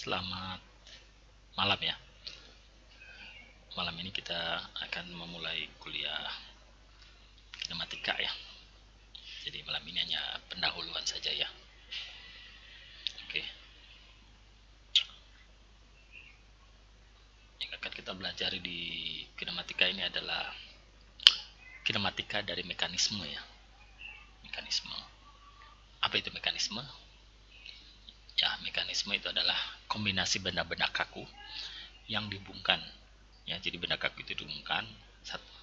Selamat malam ya. Malam ini kita akan memulai kuliah kinematika ya. Jadi malam ini hanya pendahuluan saja ya. Oke. Yang akan kita pelajari di kinematika ini adalah kinematika dari mekanisme ya. Mekanisme. Apa itu mekanisme? Ya, mekanisme itu adalah kombinasi benda-benda kaku yang dihubungkan. Ya, jadi benda kaku itu dihubungkan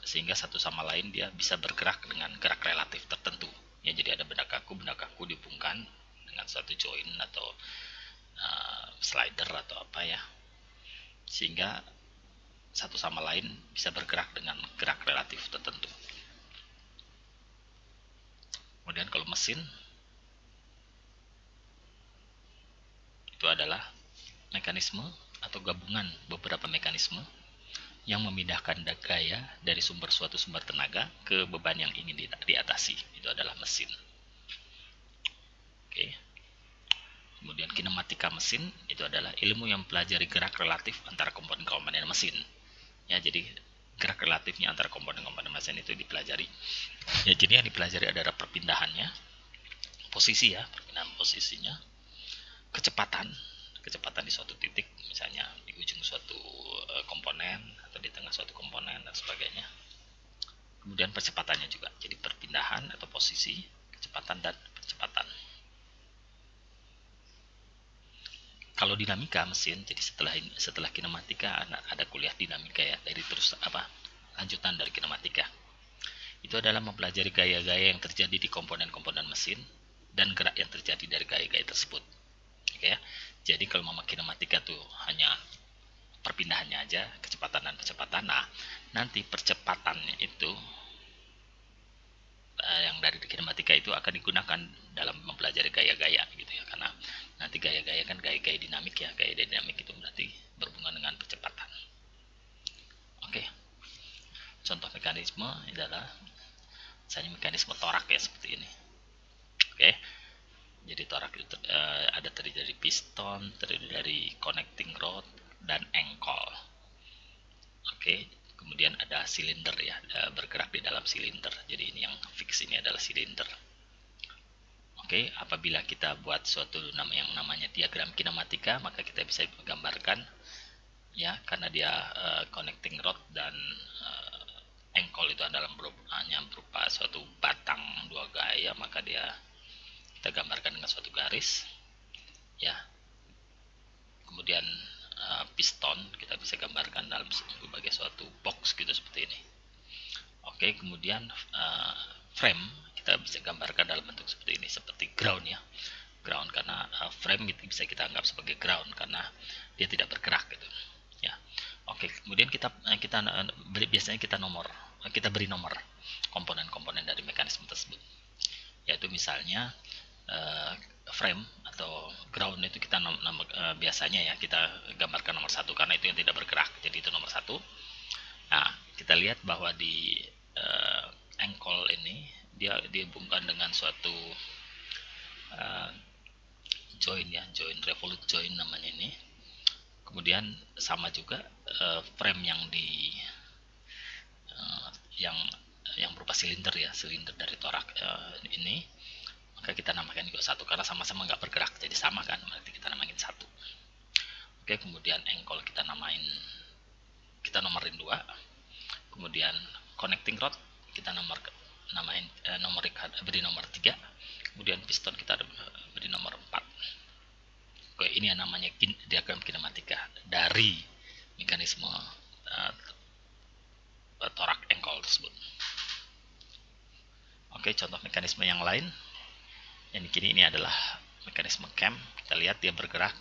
sehingga satu sama lain dia bisa bergerak dengan gerak relatif tertentu. Ya, jadi ada benda kaku dihubungkan dengan suatu join atau slider atau apa ya, sehingga satu sama lain bisa bergerak dengan gerak relatif tertentu. Kemudian kalau mesin itu adalah mekanisme atau gabungan beberapa mekanisme yang memindahkan gaya dari suatu sumber tenaga ke beban yang ingin diatasi. Itu adalah mesin. Oke. Kemudian kinematika mesin itu adalah ilmu yang mempelajari gerak relatif antara komponen-komponen mesin. Ya, jadi gerak relatifnya antara komponen-komponen mesin itu dipelajari. Ya, jadi yang dipelajari adalah perpindahannya, posisi ya, perpindahan posisinya, kecepatan di suatu titik, misalnya di ujung suatu komponen atau di tengah suatu komponen dan sebagainya. Kemudian percepatannya juga, jadi perpindahan atau posisi, kecepatan dan percepatan. Kalau dinamika mesin, jadi setelah kinematika ada kuliah dinamika ya, dari terus lanjutan dari kinematika. Itu adalah mempelajari gaya-gaya yang terjadi di komponen-komponen mesin dan gerak yang terjadi dari gaya-gaya tersebut. Oke ya. Jadi kalau kinematika tuh hanya perpindahannya aja, kecepatan dan percepatan. Nah, nanti percepatannya itu yang dari kinematika itu akan digunakan dalam mempelajari gaya-gaya gitu ya, karena nanti gaya-gaya kan gaya-gaya dinamik ya, gaya dinamik itu berarti berhubungan dengan percepatan. Oke. Contoh mekanisme adalah misalnya mekanisme torak ya, seperti ini. Oke. Jadi torak itu ada terdiri dari piston, terdiri dari connecting rod dan engkol. Oke. Kemudian ada silinder ya, bergerak di dalam silinder. Jadi ini yang fix ini adalah silinder. Oke, apabila kita buat suatu yang namanya diagram kinematika, maka kita bisa menggambarkan ya, karena dia connecting rod dan engkol itu adalah hanya berupa suatu batang dua gaya, maka kita gambarkan dengan suatu garis ya. Kemudian piston kita bisa gambarkan dalam sebagai suatu box gitu, seperti ini. Oke, kemudian frame kita bisa gambarkan dalam bentuk seperti ini, seperti ground ya. Ground karena frame itu bisa kita anggap sebagai ground karena dia tidak bergerak gitu ya. Oke, kemudian biasanya kita beri nomor komponen-komponen dari mekanisme tersebut, yaitu misalnya frame atau ground itu kita biasanya ya kita gambarkan nomor 1 karena itu yang tidak bergerak, jadi itu nomor 1. Nah, kita lihat bahwa di engkol ini dia dihubungkan dengan suatu join ya, join revolute join namanya ini. Kemudian sama juga frame yang yang berupa silinder ya, silinder dari torak ini, maka kita namakan juga 1 karena sama-sama nggak bergerak, jadi sama kan, berarti kita namain 1. Oke, kemudian engkol kita nomorin 2. Kemudian connecting rod kita beri nomor 3. Kemudian piston kita beri nomor 4. Oke, ini yang namanya diagram kinematika dari mekanisme torak engkol tersebut. Oke, contoh mekanisme yang lain yang di kiri ini adalah mekanisme cam. Kita lihat dia bergerak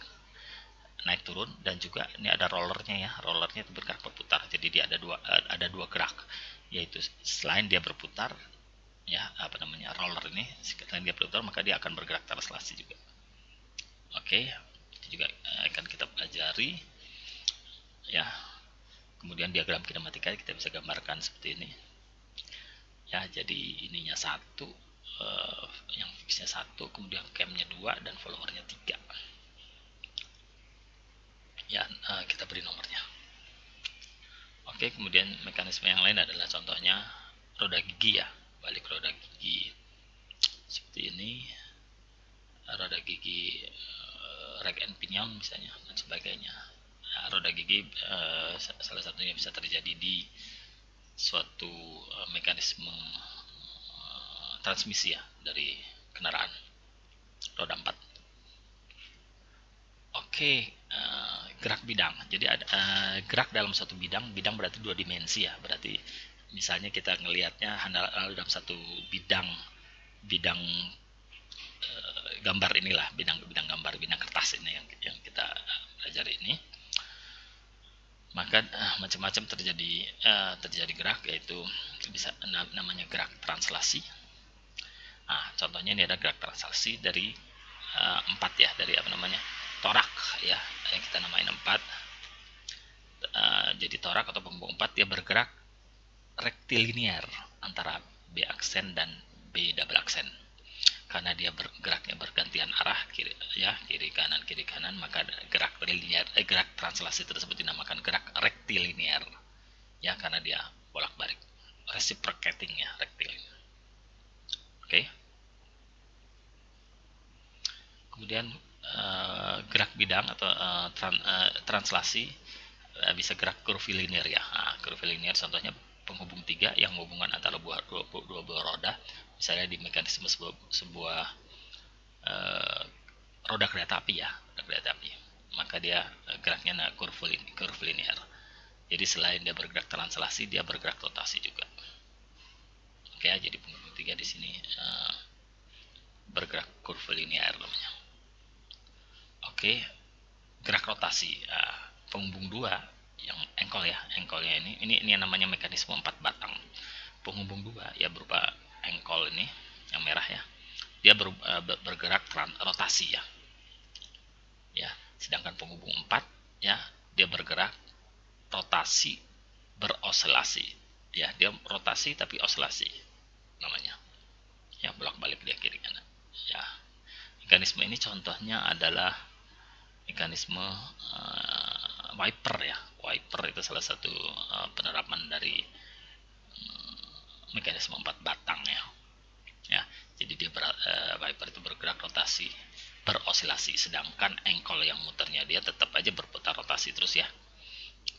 naik turun, dan juga ini ada rollernya ya, rollernya itu bergerak berputar. Jadi dia ada dua gerak, yaitu selain dia berputar ya, roller ini selain dia berputar maka dia akan bergerak translasi juga. Oke, itu juga akan kita pelajari ya. Kemudian diagram kinematika kita bisa gambarkan seperti ini ya. Jadi ininya 1, yang fixnya 1, kemudian camnya 2 dan followernya 3. beri nomornya. Oke, kemudian mekanisme yang lain adalah contohnya roda gigi ya, balik roda gigi seperti ini, roda gigi rag and pinion misalnya dan sebagainya. Nah, roda gigi salah satunya bisa terjadi di suatu mekanisme transmisi ya dari kendaraan roda 4. Oke, gerak bidang. Jadi ada gerak dalam satu bidang. Bidang berarti 2 dimensi ya. Berarti misalnya kita ngelihatnya dalam satu bidang gambar inilah, bidang gambar, bidang kertas ini yang kita pelajari ini. Maka macam-macam terjadi gerak, yaitu bisa namanya gerak translasi. Nah, contohnya ini ada gerak translasi dari 4 ya, dari torak ya, yang kita namain 4. Jadi torak atau penghubung 4 dia bergerak rektilinear antara B aksen dan B double aksen. Karena dia bergeraknya bergantian arah, kiri kanan, maka gerak linear, gerak translasi tersebut dinamakan gerak rektilinear ya, karena dia bolak-balik, reciprocating ya, rektilinear. Oke. Kemudian gerak bidang atau translasi bisa gerak kurvilinear ya. Nah, kurvilinear contohnya penghubung 3 yang hubungan antara dua buah roda, misalnya di mekanisme sebuah roda kereta api ya, maka dia geraknya kurvilinear. Jadi selain dia bergerak translasi, dia bergerak rotasi juga. Oke ya, jadi penghubung 3 di sini bergerak kurvilinear namanya. Oke, gerak rotasi. Penghubung 2 yang engkolnya ini yang namanya mekanisme 4 batang. Penghubung 2 ya berupa engkol ini yang merah ya, dia bergerak rotasi ya. Sedangkan penghubung 4 ya, dia bergerak rotasi berosilasi ya, dia rotasi tapi osilasi namanya ya, bolak-balik dia kiri kanan ya. Mekanisme ini contohnya adalah mekanisme wiper ya. Wiper itu salah satu penerapan dari mekanisme 4 batang ya. Jadi dia wiper itu bergerak rotasi berosilasi, sedangkan engkol yang muternya dia tetap aja berputar rotasi terus ya.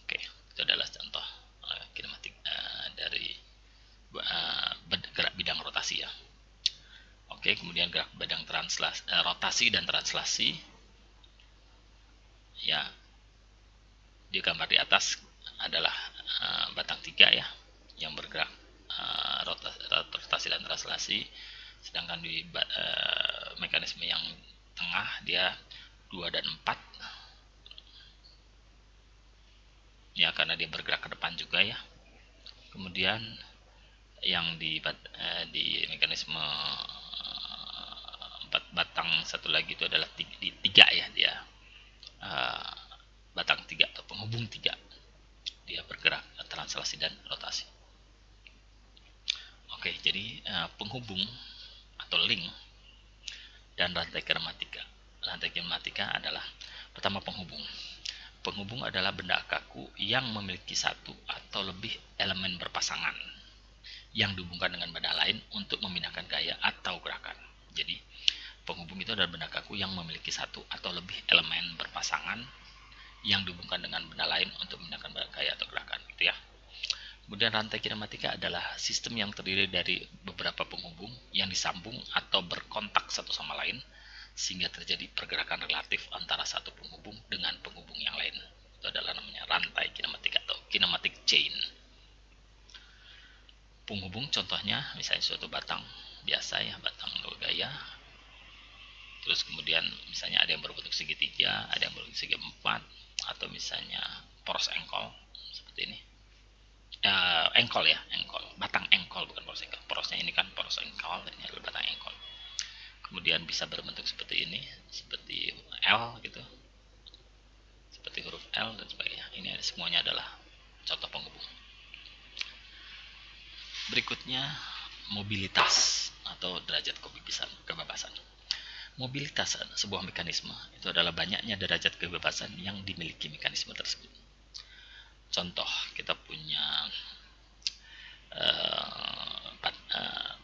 Oke, itu adalah contoh kinematik dari gerak bidang rotasi ya. Oke, kemudian gerak bidang rotasi dan translasi ya, di gambar di atas adalah batang 3 ya, yang bergerak rotasi dan translasi, sedangkan di mekanisme yang tengah dia 2 dan 4 ya, karena dia bergerak ke depan juga ya. Kemudian yang di mekanisme 4 batang satu lagi itu adalah di 3 ya, dia batang 3 atau penghubung 3, dia bergerak translasi dan rotasi. Oke, jadi penghubung atau link dan rantai kinematika. Rantai kinematika adalah pertama penghubung. Penghubung adalah benda kaku yang memiliki satu atau lebih elemen berpasangan yang dihubungkan dengan benda lain untuk memindahkan gaya atau gerakan. Jadi penghubung itu adalah benda kaku yang memiliki satu atau lebih elemen berpasangan yang dihubungkan dengan benda lain untuk memindahkan gaya atau gerakan, gitu ya. Kemudian rantai kinematika adalah sistem yang terdiri dari beberapa penghubung yang disambung atau berkontak satu sama lain sehingga terjadi pergerakan relatif antara satu penghubung dengan penghubung yang lain. Itu adalah namanya rantai kinematika atau kinematic chain. Penghubung contohnya misalnya suatu batang biasa ya, batang gaya. Terus kemudian misalnya ada yang berbentuk segitiga, ada yang berbentuk segi 4, atau misalnya poros engkol seperti ini. Engkol ya, batang engkol, bukan poros engkol. Porosnya ini kan poros engkol, ini adalah batang engkol. Kemudian bisa berbentuk seperti ini, seperti L gitu, seperti huruf L dan sebagainya. Ini semuanya adalah contoh penghubung. Berikutnya mobilitas atau derajat kebebasan. Mobilitas sebuah mekanisme itu adalah banyaknya derajat kebebasan yang dimiliki mekanisme tersebut. Contoh, kita punya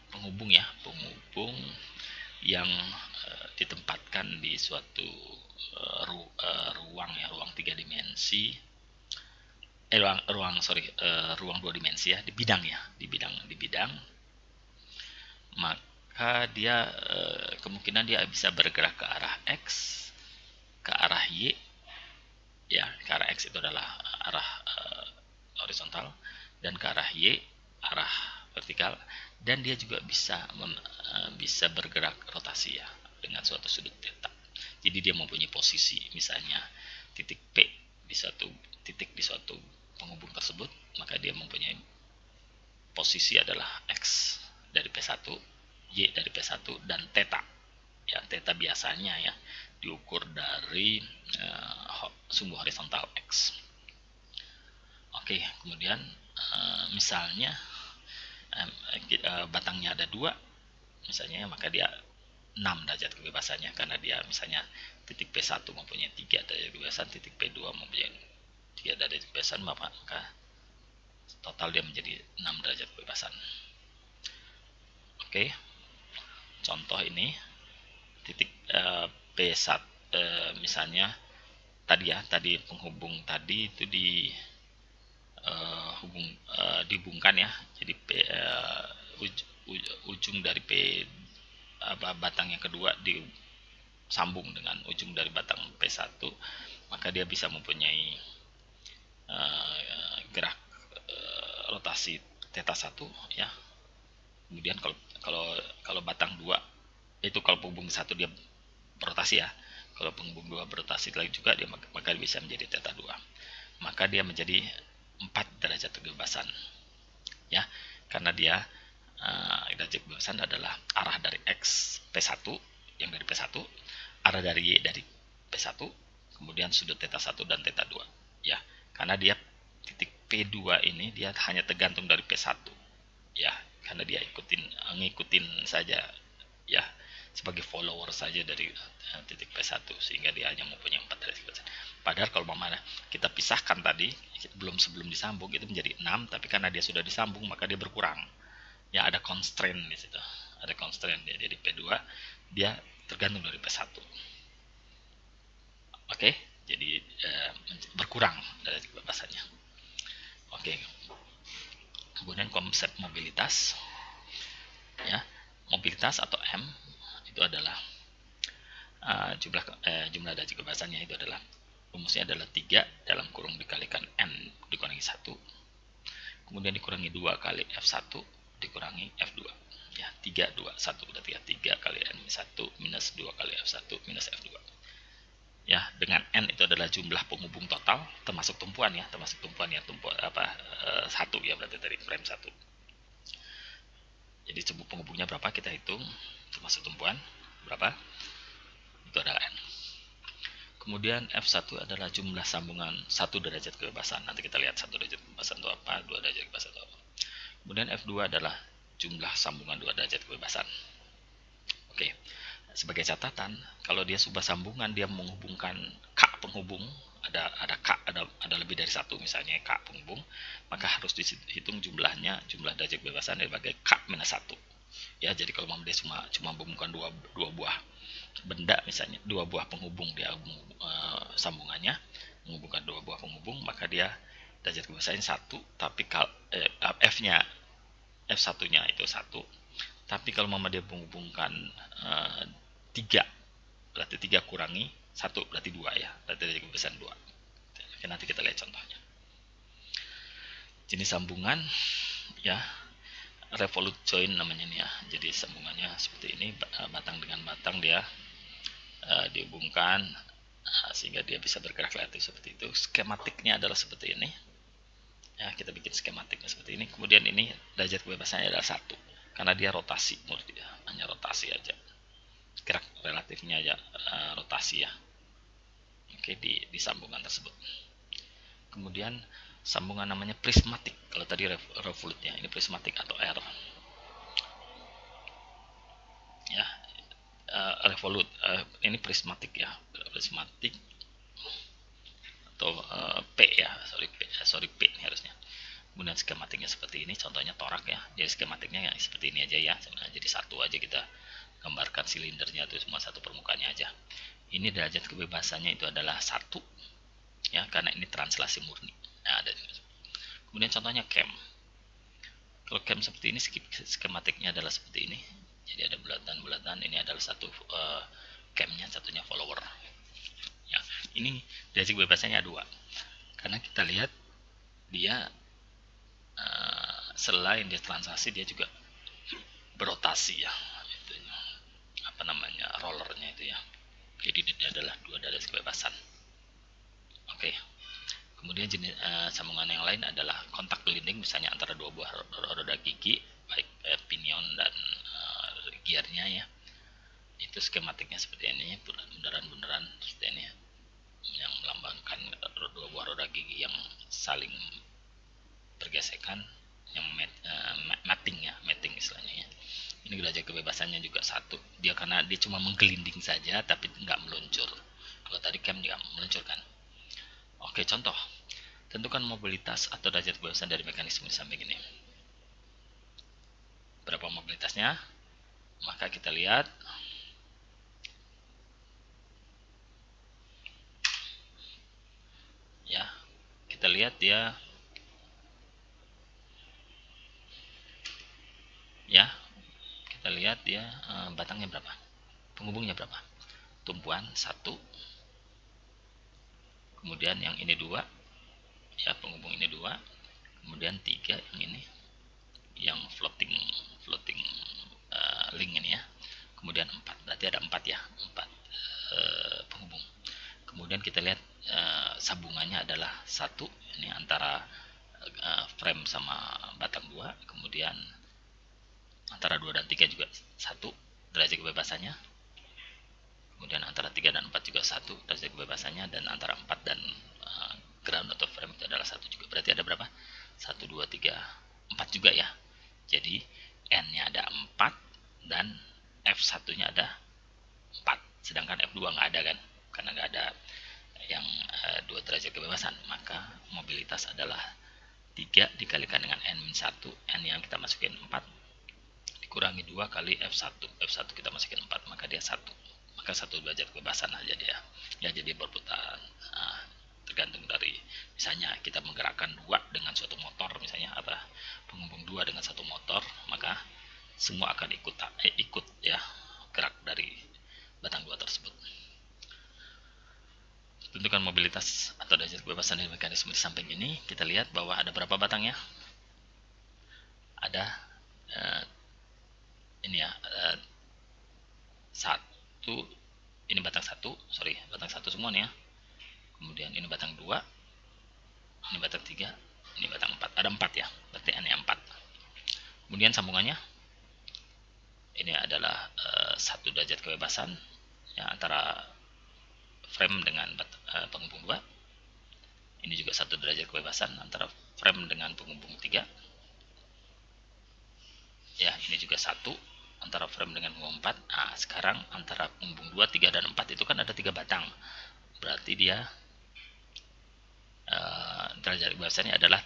penghubung ya, penghubung yang ditempatkan di suatu ruang ya, ruang 3 dimensi, ruang 2 dimensi ya, di bidang, maka dia kemungkinan dia bisa bergerak ke arah X, ke arah Y ya, ke arah X itu adalah arah horizontal, dan ke arah Y arah vertikal, dan dia juga bisa bergerak rotasi ya dengan suatu sudut theta. Jadi dia mempunyai posisi, misalnya titik P di suatu titik di suatu penghubung tersebut, maka dia mempunyai posisi adalah X dari P1, Y dari P1, dan theta. Ya, theta biasanya ya diukur dari sumbu horizontal X. Oke, kemudian misalnya batangnya ada 2 misalnya, maka dia 6 derajat kebebasannya, karena dia misalnya titik P1 mempunyai 3 derajat kebebasan, titik P2 mempunyai 3 derajat kebebasan, maka total dia menjadi 6 derajat kebebasan. Oke, contoh ini titik P1 misalnya tadi penghubung tadi itu dihubungkan ya, jadi ujung dari batang yang kedua disambung dengan ujung dari batang P1, maka dia bisa mempunyai gerak rotasi theta 1 ya. Kemudian kalau batang 2 itu, kalau penghubung 1 dia berotasi ya, kalau penghubung 2 berotasi lagi juga, dia maka bisa menjadi theta 2, maka dia menjadi 4 derajat kebebasan ya, karena dia derajat kebebasan adalah arah dari X P1 yang dari P1, arah dari Y dari P1, kemudian sudut theta 1 dan theta 2 ya, karena dia titik P2 ini dia hanya tergantung dari P1 ya, karena dia ngikutin saja ya, sebagai follower saja dari titik P1, sehingga dia hanya mempunyai 4 derajat kebebasan. Padahal kalau mana kita pisahkan tadi sebelum disambung itu menjadi 6, tapi karena dia sudah disambung maka dia berkurang ya, ada constraint di situ, ada constraint ya. Jadi P2 dia tergantung dari P1. Oke, jadi berkurang dari kebebasannya. Oke, kemudian konsep mobilitas ya, mobilitas atau M itu adalah jumlah derajat kebebasannya itu adalah rumusnya adalah 3 dalam kurung dikalikan N dikurangi 1, kemudian dikurangi 2 kali F1 dikurangi F2 ya, 3, 2, 1 berarti ya 3 kali N1 minus 2 kali F1 minus F2 ya, dengan N itu adalah jumlah penghubung total termasuk tumpuan ya, tumpuan 1 ya, berarti dari frame 1. Jadi jumlah penghubungnya berapa kita hitung, termasuk tumpuan berapa, itu adalah N. Kemudian F1 adalah jumlah sambungan 1 derajat kebebasan. Nanti kita lihat 1 derajat kebebasan itu apa, 2 derajat kebebasan itu apa. Kemudian F2 adalah jumlah sambungan 2 derajat kebebasan. Oke, sebagai catatan, kalau dia sebuah sambungan, dia menghubungkan K penghubung, ada lebih dari 1 misalnya K penghubung, maka harus dihitung jumlah derajat kebebasan sebagai K minus 1 ya. Jadi kalau dia cuma menghubungkan dua buah benda, misalnya 2 buah penghubung, dia sambungannya menghubungkan 2 buah penghubung, maka dia derajat kebebasannya 1, tapi F1 nya itu 1, tapi kalau dia menghubungkan 3, berarti 3 kurangi 1 berarti 2 ya, berarti derajat kebebasan 2. Oke, nanti kita lihat contohnya. Jenis sambungan ya, revolute join namanya nih ya. Jadi sambungannya seperti ini, batang dengan batang dia dihubungkan sehingga dia bisa bergerak relatif seperti itu. Skematiknya adalah seperti ini ya, kita bikin skematiknya seperti ini. Kemudian ini derajat kebebasannya adalah 1 karena dia rotasi, hanya rotasi aja, gerak relatifnya aja rotasi ya. Oke, di sambungan tersebut. Kemudian sambungan namanya prismatik, kalau tadi revolute-nya, ini prismatik atau R ya. revolut, ini prismatik ya, prismatik atau P ya, sorry P ini harusnya. Kemudian skematiknya seperti ini, contohnya torak ya. Jadi skematiknya ya seperti ini aja ya. Jadi satu aja kita gambarkan silindernya itu semua satu permukaannya aja. Ini derajat kebebasannya itu adalah 1 ya, karena ini translasi murni. Nah, ada juga. Kemudian contohnya cam. Kalau cam seperti ini, skematiknya adalah seperti ini. Jadi ada bulatan-bulatan, ini adalah satu camnya, satunya follower. Ya, ini derajat kebebasannya 2. Karena kita lihat dia selain dia transaksi, dia juga berotasi ya, itu apa namanya, rollernya itu ya. Jadi ini adalah 2 derajat kebebasan. Oke. Kemudian jenis sambungan yang lain adalah kontak gelinding, misalnya antara 2 buah roda gigi, baik pinion dan gearnya ya. Itu skematiknya seperti ini, bundaran-bundaran seperti ini, yang melambangkan 2 buah roda gigi yang saling bergesekan, yang mating ya, mating istilahnya ya. Ini derajat kebebasannya juga 1. Dia karena dia cuma menggelinding saja, tapi nggak meluncur. Kalau tadi cam dia meluncurkan. Oke, contoh. Tentukan mobilitas atau derajat kebebasan dari mekanisme di samping ini. Berapa mobilitasnya? Maka kita lihat. Ya, kita lihat dia. Ya, kita lihat dia batangnya berapa? Penghubungnya berapa? Tumpuan 1. Kemudian yang ini 2. Ya, penghubung ini 2. Kemudian 3 yang ini. Yang floating link ini ya. Kemudian 4, berarti ada 4 ya, 4 penghubung. Kemudian kita lihat sambungannya adalah 1, ini antara frame sama batang 2. Kemudian antara 2 dan 3 juga 1 derajat kebebasannya. Kemudian antara 3 dan 4 juga 1 derajat kebebasannya, dan antara 4 dan ground atau frame itu adalah 1 juga. Berarti ada berapa? 1, 2, 3, 4 juga ya. Jadi N-nya ada 4 dan F1-nya ada 4. Sedangkan F2 nggak ada kan? Karena nggak ada yang 2 derajat kebebasan. Maka mobilitas adalah 3 dikalikan dengan N-1. N yang kita masukin 4 dikurangi 2 kali F1. F1 kita masukin 4, maka dia 1. Maka 1 derajat kebebasan aja dia. Ya, jadi berputar. Tergantung dari, misalnya kita menggerakkan 2 dengan suatu motor, misalnya apa, penghubung 2 dengan satu motor, maka semua akan ikut ya gerak dari batang 2 tersebut. Tentukan mobilitas atau derajat kebebasan dari mekanisme di samping ini. Kita lihat bahwa ada berapa batangnya? Ada ini ya, 1. Ini batang 1, batang 1 semua nih ya. Kemudian ini batang 2, ini batang 3, ini batang 4. Ada 4 ya, berarti N nya 4. Kemudian sambungannya ini adalah 1 derajat kebebasan ya, antara frame dengan penghubung 2. Ini juga 1 derajat kebebasan antara frame dengan penghubung 3. Ya, ini juga 1 antara frame dengan penghubung 4. Nah, sekarang antara penghubung 2, 3 dan 4 itu kan ada 3 batang. Berarti dia derajat kebebasannya adalah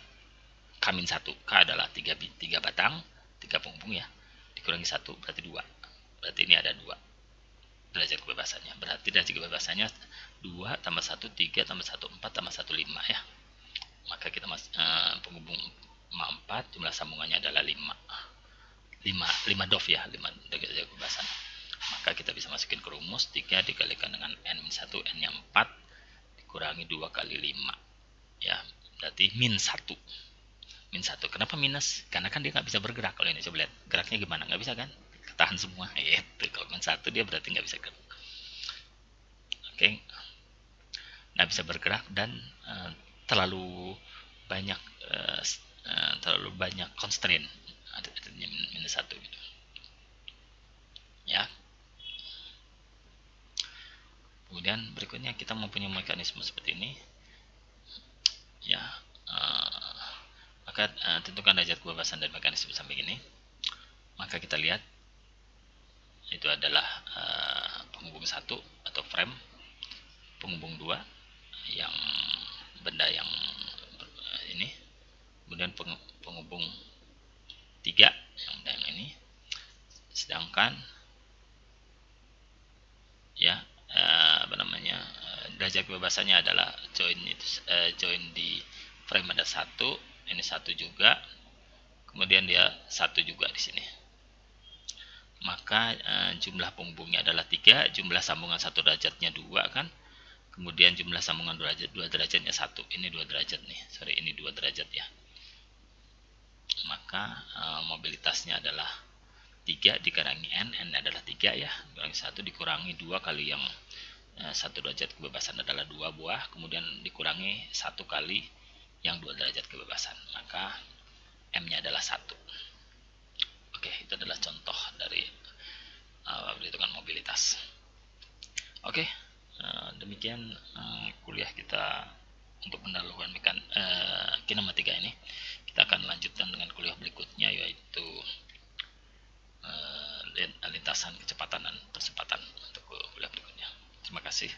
K-1. K adalah 3 batang, 3 penghubung ya. Dikurangi 1 berarti 2. Berarti ini ada 2 derajat kebebasannya. Berarti derajat kebebasannya 2 tambah 1, 3 tambah 1, 4 tambah 1, 5 ya. Maka kita penghubung 4, jumlah sambungannya adalah 5 DOF ya, 5 derajat kebebasan. Maka kita bisa masukin ke rumus 3 dikalikan dengan N-1, N-nya 4 dikurangi 2 kali 5 ya, berarti -1. -1. Kenapa minus? Karena kan dia nggak bisa bergerak. Kalau ini coba lihat geraknya gimana, nggak bisa kan, ketahan semua itu. Kalau -1 dia berarti nggak bisa gerak. Oke, nggak bisa bergerak dan terlalu banyak constraint, artinya -1 gitu ya. Kemudian berikutnya kita mempunyai mekanisme seperti ini ya. Maka tentukan derajat kebebasan dan mekanisme samping ini. Maka kita lihat itu adalah penghubung 1 atau frame, penghubung 2 yang benda yang ini, kemudian penghubung 3 yang ini, sedangkan ya derajat kebebasannya adalah join di frame ada 1, ini 1 juga, kemudian dia 1 juga di sini. Maka jumlah penghubungnya adalah 3, jumlah sambungan 1 derajatnya 2 kan, kemudian jumlah sambungan 2 derajatnya 1. Ini 2 derajat nih, sorry, ini 2 derajat ya. Maka mobilitasnya adalah 3 dikurangi n adalah 3 ya, kurangi 1 dikurangi 2 kali yang 1 derajat kebebasan adalah 2 buah, kemudian dikurangi 1 kali yang 2 derajat kebebasan, maka m-nya adalah 1. Oke, itu adalah contoh dari perhitungan mobilitas. Oke, demikian kuliah kita untuk pendahuluan kinematika ini. Kita akan lanjutkan dengan kuliah berikutnya, yaitu lintasan kecepatan dan percepatan untuk kuliah berikutnya. Terima kasih.